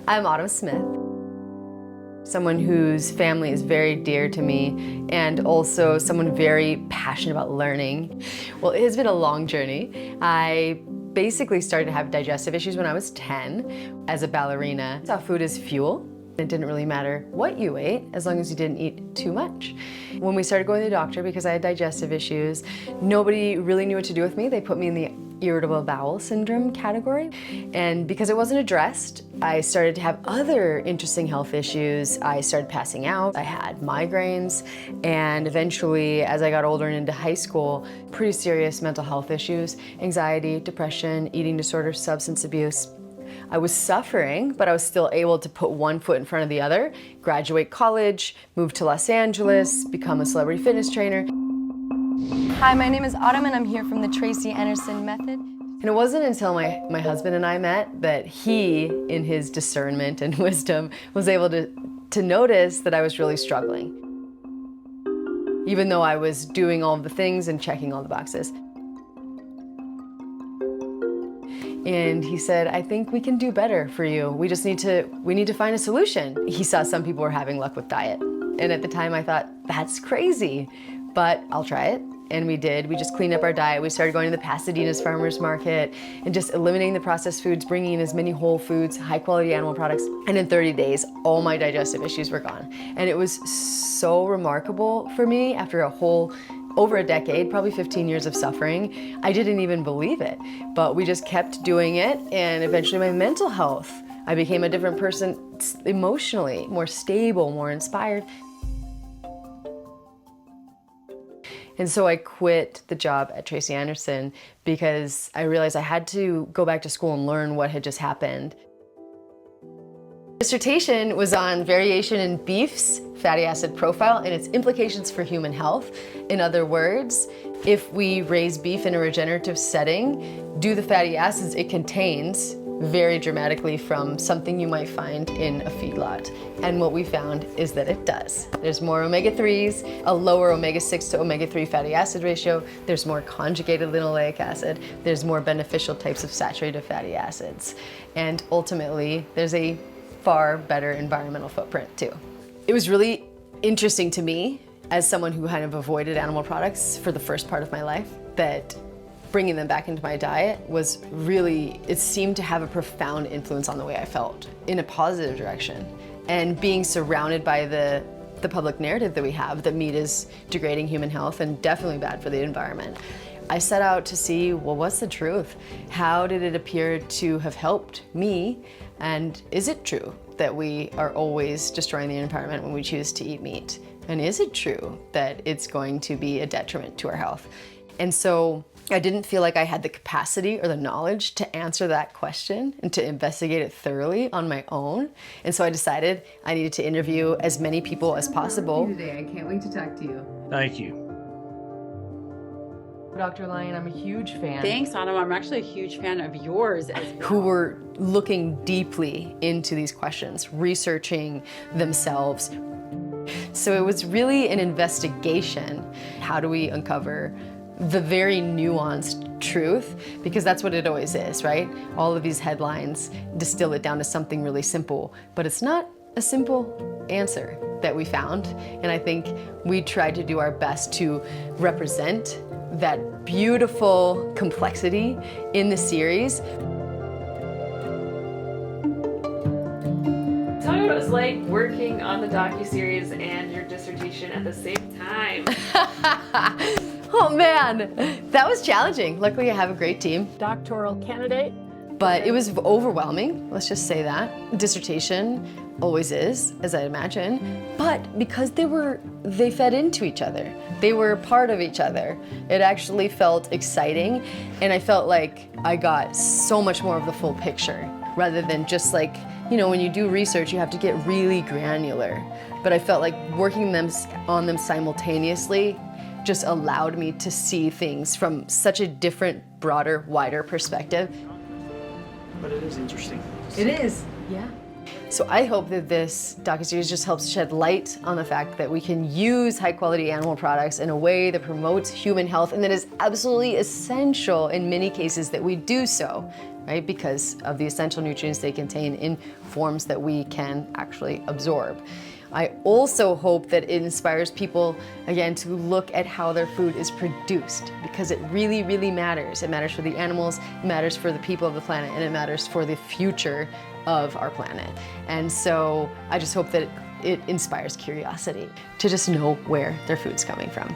I'm Autumn Smith, someone whose family is very dear to me and also someone very passionate about learning. Well, it has been a long journey. I basically started to have digestive issues when I was 10 as a ballerina. I saw food as fuel. It didn't really matter what you ate as long as you didn't eat too much. When we started going to the doctor because I had digestive issues, nobody really knew what to do with me. They put me in the irritable bowel syndrome category. And because it wasn't addressed, I started to have other interesting health issues. I started passing out, I had migraines, and eventually, as I got older and into high school, pretty serious mental health issues, anxiety, depression, eating disorders, substance abuse. I was suffering, but I was still able to put one foot in front of the other, graduate college, move to Los Angeles, become a celebrity fitness trainer. Hi, my name is Autumn and I'm here from the Tracy Anderson Method. And it wasn't until my husband and I met that he, in his discernment and wisdom, was able to notice that I was really struggling, even though I was doing all of the things and checking all the boxes. And he said, I think we can do better for you. We need to find a solution. He saw some people were having luck with diet. And at the time I thought, that's crazy, but I'll try it. And we did. We just cleaned up our diet. We started going to the Pasadena's farmers market and just eliminating the processed foods, bringing in as many whole foods, high quality animal products. And in 30 days, all my digestive issues were gone. And it was so remarkable for me after over a decade, probably 15 years of suffering. I didn't even believe it, but we just kept doing it, and eventually my mental health, I became a different person emotionally, more stable, more inspired. And so I quit the job at Tracy Anderson because I realized I had to go back to school and learn what had just happened. Dissertation was on variation in beef's fatty acid profile and its implications for human health. In other words, if we raise beef in a regenerative setting, do the fatty acids it contains vary dramatically from something you might find in a feedlot? And what we found is that it does. There's more omega-3s, a lower omega-6 to omega-3 fatty acid ratio, there's more conjugated linoleic acid, there's more beneficial types of saturated fatty acids, and ultimately there's a far better environmental footprint too. It was really interesting to me as someone who kind of avoided animal products for the first part of my life that bringing them back into my diet was really, it seemed to have a profound influence on the way I felt in a positive direction. And being surrounded by the public narrative that we have that meat is degrading human health and definitely bad for the environment, I set out to see, well, what's the truth? How did it appear to have helped me? And is it true that we are always destroying the environment when we choose to eat meat? And is it true that it's going to be a detriment to our health? And so I didn't feel like I had the capacity or the knowledge to answer that question and to investigate it thoroughly on my own. And so I decided I needed to interview as many people as possible. Today, I can't wait to talk to you. Thank you. Dr. Lyon, I'm a huge fan. Thanks, Autumn. I'm actually a huge fan of yours as well. Who were looking deeply into these questions, researching themselves. So it was really an investigation. How do we uncover the very nuanced truth? Because that's what it always is, right? All of these headlines distill it down to something really simple, but it's not a simple answer that we found. And I think we tried to do our best to represent that beautiful complexity in the series. Tell me what it was like working on the docuseries and your dissertation at the same time. Oh man, that was challenging. Luckily I have a great team. Doctoral candidate? But it was overwhelming, let's just say that. Dissertation always is, as I imagine. But because they fed into each other, they were a part of each other, it actually felt exciting, and I felt like I got so much more of the full picture, rather than just like, you know, when you do research, you have to get really granular. But I felt like working on them simultaneously just allowed me to see things from such a different, broader, wider perspective. But it is interesting. It is, yeah. So I hope that this docuseries just helps shed light on the fact that we can use high quality animal products in a way that promotes human health, and that is absolutely essential in many cases that we do so, right? Because of the essential nutrients they contain in forms that we can actually absorb. I also hope that it inspires people, again, to look at how their food is produced, because it really, really matters. It matters for the animals, it matters for the people of the planet, and it matters for the future of our planet. And so I just hope that it inspires curiosity to just know where their food's coming from.